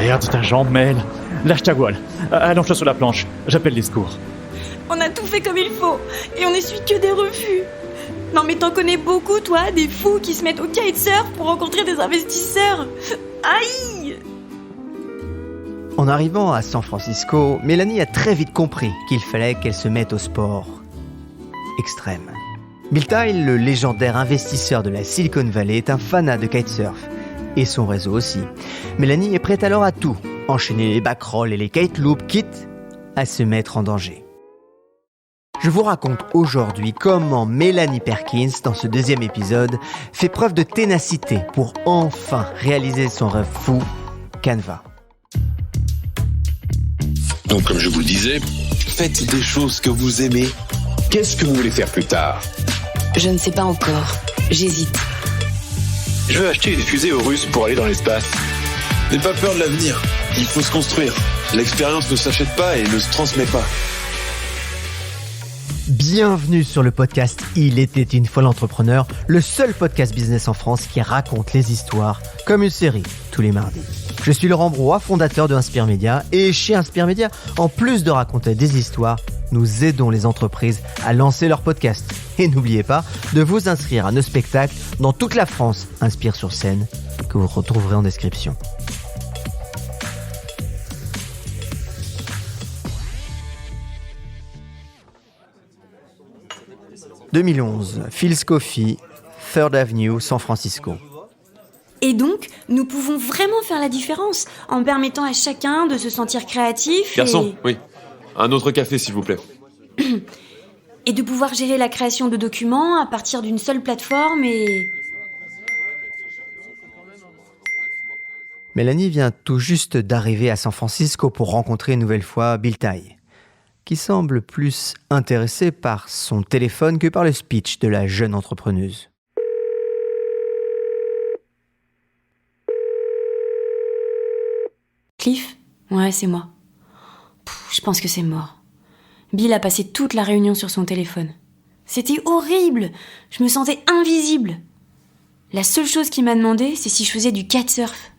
Merde, ta jambe, Mel. Lâche ta voile. Allonge-toi sur la planche. J'appelle les secours. On a tout fait comme il faut, et on n'essuie que des refus. Non mais t'en connais beaucoup, toi, des fous qui se mettent au kitesurf pour rencontrer des investisseurs. Aïe! En arrivant à San Francisco, Mélanie a très vite compris qu'il fallait qu'elle se mette au sport extrême. Bill Tile, le légendaire investisseur de la Silicon Valley, est un fanat de kitesurf. Et son réseau aussi. Mélanie est prête alors à tout. Enchaîner les backrolls et les kite loops, quitte à se mettre en danger. Je vous raconte aujourd'hui comment Mélanie Perkins, dans ce deuxième épisode, fait preuve de ténacité pour enfin réaliser son rêve fou, Canva. Donc, comme je vous le disais, faites des choses que vous aimez. Qu'est-ce que vous voulez faire plus tard ? Je ne sais pas encore. J'hésite. Je veux acheter une fusée aux Russes pour aller dans l'espace. N'aie pas peur de l'avenir. Il faut se construire. L'expérience ne s'achète pas et ne se transmet pas. Bienvenue sur le podcast Il était une fois l'entrepreneur, le seul podcast business en France qui raconte les histoires comme une série tous les mardis. Je suis Laurent Brouat, fondateur de Inspire Média, et chez Inspire Média, en plus de raconter des histoires, nous aidons les entreprises à lancer leur podcast. Et n'oubliez pas de vous inscrire à nos spectacles dans toute la France, Inspire sur scène, que vous retrouverez en description. « 2011, Phil's Coffee, Third Avenue, San Francisco. » Et donc, nous pouvons vraiment faire la différence en permettant à chacun de se sentir créatif Garçon, oui. Un autre café, s'il vous plaît. et de pouvoir gérer la création de documents à partir d'une seule plateforme et... Mélanie vient tout juste d'arriver à San Francisco pour rencontrer une nouvelle fois Bill Tile, qui semble plus intéressé par son téléphone que par le speech de la jeune entrepreneuse. Cliff ? Ouais, c'est moi. Je pense que c'est mort. Bill a passé toute la réunion sur son téléphone. C'était horrible. Je me sentais invisible. La seule chose qu'il m'a demandé, c'est si je faisais du kitesurf.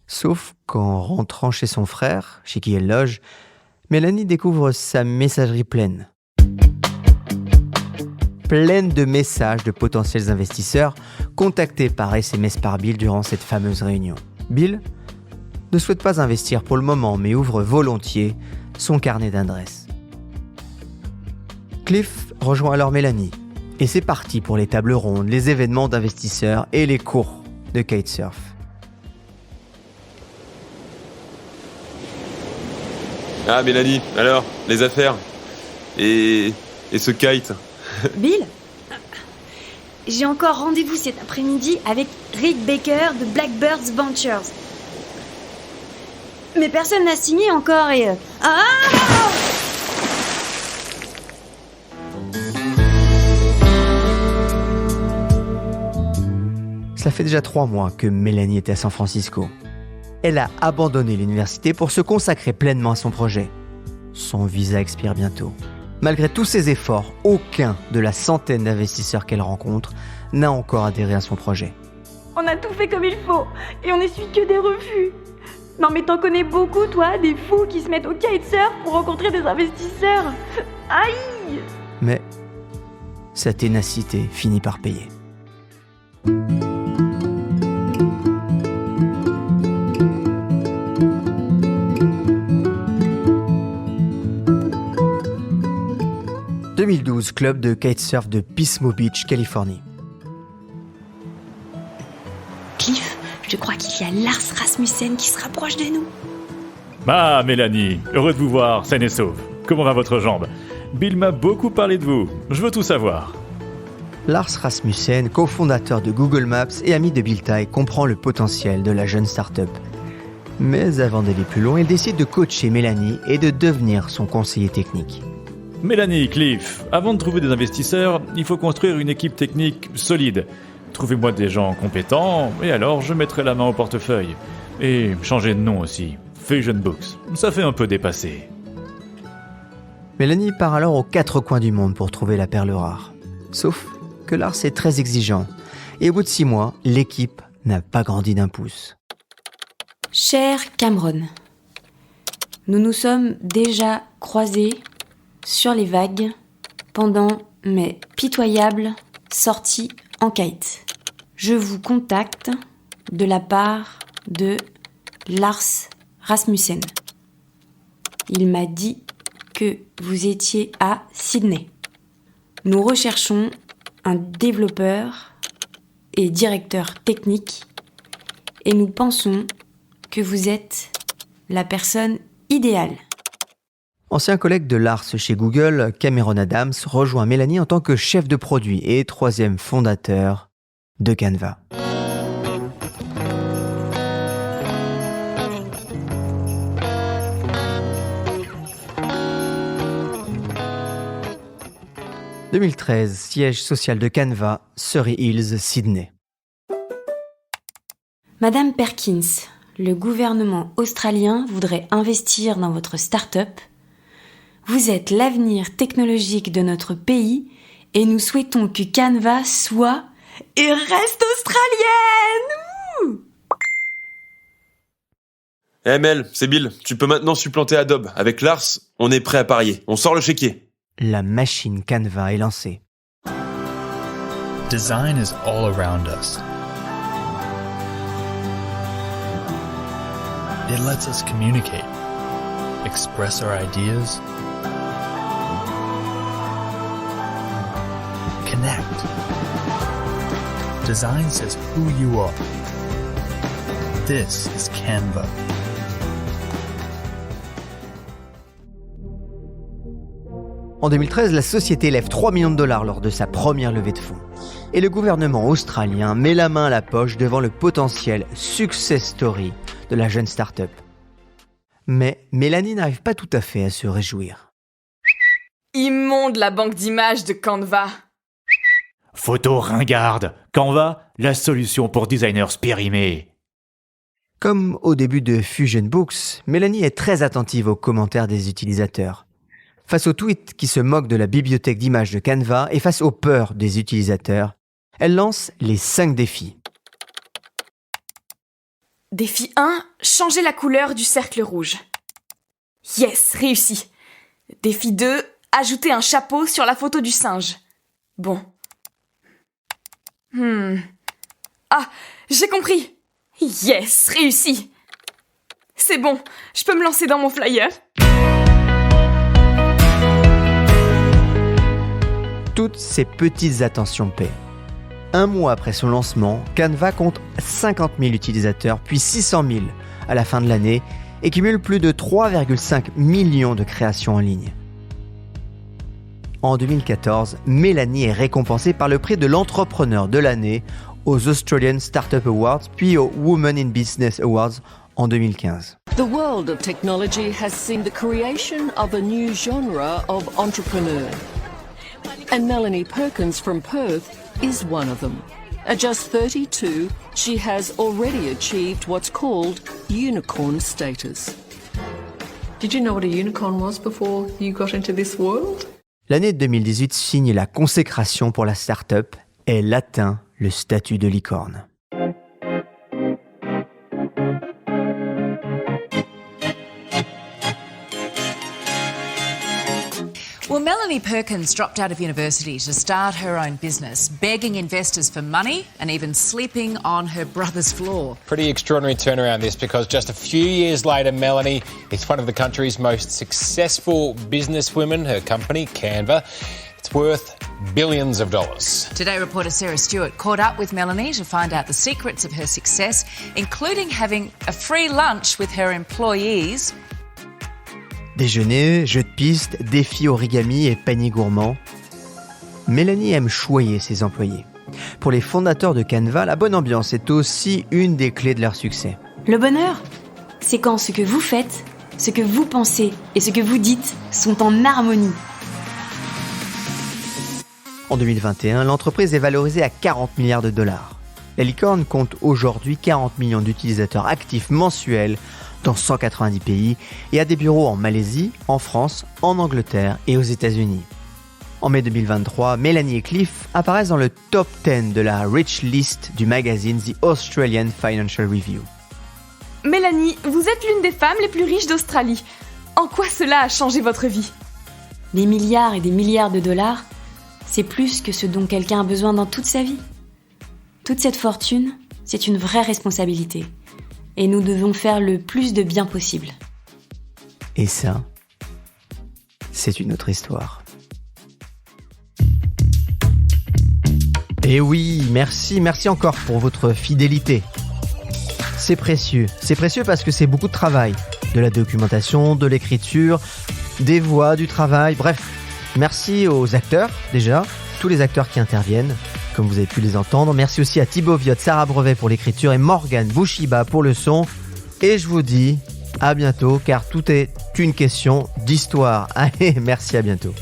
Sauf qu'en rentrant chez son frère, chez qui elle loge, Mélanie découvre sa messagerie pleine. Pleine de messages de potentiels investisseurs contactés par SMS par Bill durant cette fameuse réunion. Bill ne souhaite pas investir pour le moment, mais ouvre volontiers son carnet d'adresses. Cliff rejoint alors Mélanie, et c'est parti pour les tables rondes, les événements d'investisseurs et les cours de kitesurf. Ah, Mélanie, alors, les affaires et ce kite. Bill ? J'ai encore rendez-vous cet après-midi avec Rick Baker de Blackbirds Ventures. Mais personne n'a signé encore et... Cela fait déjà 3 mois que Mélanie était à San Francisco. Elle a abandonné l'université pour se consacrer pleinement à son projet. Son visa expire bientôt. Malgré tous ses efforts, aucun de la centaine d'investisseurs qu'elle rencontre n'a encore adhéré à son projet. On a tout fait comme il faut et on n'essuie que des refus. Non mais t'en connais beaucoup, toi, des fous qui se mettent au kitesurf pour rencontrer des investisseurs. Aïe ! Mais sa ténacité finit par payer. « 2012, club de kitesurf de Pismo Beach, Californie. » Cliff, je crois qu'il y a Lars Rasmussen qui se rapproche de nous. Ah, Mélanie, heureux de vous voir, saine et sauve. Comment va votre jambe ? Bill m'a beaucoup parlé de vous. Je veux tout savoir. Lars Rasmussen, cofondateur de Google Maps et ami de Bill Tile, comprend le potentiel de la jeune start-up. Mais avant d'aller plus loin, il décide de coacher Mélanie et de devenir son conseiller technique. Mélanie, Cliff, avant de trouver des investisseurs, il faut construire une équipe technique solide. Trouvez-moi des gens compétents, et alors je mettrai la main au portefeuille. Et changez de nom aussi. Fusion Books. Ça fait un peu dépassé. Mélanie part alors aux 4 coins du monde pour trouver la perle rare. Sauf que Lars est très exigeant. Et au bout de 6 mois, l'équipe n'a pas grandi d'un pouce. Cher Cameron, nous nous sommes déjà croisés sur les vagues pendant mes pitoyables sorties en kite. Je vous contacte de la part de Lars Rasmussen. Il m'a dit que vous étiez à Sydney. Nous recherchons un développeur et directeur technique et nous pensons que vous êtes la personne idéale. Ancien collègue de Lars chez Google, Cameron Adams rejoint Mélanie en tant que chef de produit et troisième fondateur de Canva. « 2013, siège social de Canva, Surrey Hills, Sydney. » Madame Perkins, le gouvernement australien voudrait investir dans votre start-up. Vous êtes l'avenir technologique de notre pays et nous souhaitons que Canva soit et reste australienne. Eh Mel, c'est Bill. Tu peux maintenant supplanter Adobe. Avec Lars, on est prêt à parier. On sort le chéquier. La machine Canva est lancée. Design is all around us. It lets us communicate, express our ideas, connect. Design says who you are. This is Canva. En 2013, la société lève 3 millions de dollars lors de sa première levée de fonds. Et le gouvernement australien met la main à la poche devant le potentiel success story de la jeune start-up. Mais Mélanie n'arrive pas tout à fait à se réjouir. Immonde la banque d'images de Canva. Photo ringarde. Canva, la solution pour designers périmés. Comme au début de Fusion Books, Mélanie est très attentive aux commentaires des utilisateurs. Face aux tweets qui se moquent de la bibliothèque d'images de Canva et face aux peurs des utilisateurs, elle lance les 5 défis. Défi 1, changer la couleur du cercle rouge. Yes, réussi. Défi 2, ajouter un chapeau sur la photo du singe. Bon. Ah, j'ai compris. Yes, réussi. C'est bon, je peux me lancer dans mon flyer. Toutes ces petites attentions paient. Un mois après son lancement, Canva compte 50 000 utilisateurs, puis 600 000 à la fin de l'année et cumule plus de 3,5 millions de créations en ligne. En 2014, Mélanie est récompensée par le prix de l'entrepreneur de l'année aux Australian Startup Awards, puis aux Women in Business Awards en 2015. The world of technology has seen the creation of a new genre of entrepreneur. And Melanie Perkins from Perth is one of them. At just 32, she has already achieved what's called unicorn status. Did you know what a unicorn was before you got into this world? L'année 2018 signe la consécration pour la start-up. Elle atteint le statut de licorne. Well, Melanie Perkins dropped out of university to start her own business, begging investors for money and even sleeping on her brother's floor. Pretty extraordinary turnaround this, because just a few years later, Melanie is one of the country's most successful businesswomen. Her company, Canva, it's worth billions of dollars. Today reporter Sarah Stewart caught up with Melanie to find out the secrets of her success, including having a free lunch with her employees. Déjeuner, jeux de piste, défis origami et panier gourmand. Mélanie aime choyer ses employés. Pour les fondateurs de Canva, la bonne ambiance est aussi une des clés de leur succès. Le bonheur, c'est quand ce que vous faites, ce que vous pensez et ce que vous dites sont en harmonie. En 2021, l'entreprise est valorisée à 40 milliards de dollars. La licorne compte aujourd'hui 40 millions d'utilisateurs actifs mensuels dans 190 pays et a des bureaux en Malaisie, en France, en Angleterre et aux États-Unis. En mai 2023, Mélanie et Cliff apparaissent dans le top 10 de la Rich List du magazine The Australian Financial Review. Mélanie, vous êtes l'une des femmes les plus riches d'Australie. En quoi cela a changé votre vie ? Des milliards et des milliards de dollars, c'est plus que ce dont quelqu'un a besoin dans toute sa vie. Toute cette fortune, c'est une vraie responsabilité. Et nous devons faire le plus de bien possible. Et ça, c'est une autre histoire. Et oui, merci encore pour votre fidélité. C'est précieux parce que c'est beaucoup de travail. De la documentation, de l'écriture, des voix, du travail, bref. Merci aux acteurs, déjà, tous les acteurs qui interviennent, comme vous avez pu les entendre. Merci aussi à Thibaut Viotte, Sarah Brevet pour l'écriture et Morgane Bouchiba pour le son. Et je vous dis à bientôt, car tout est une question d'histoire. Allez, merci, à bientôt.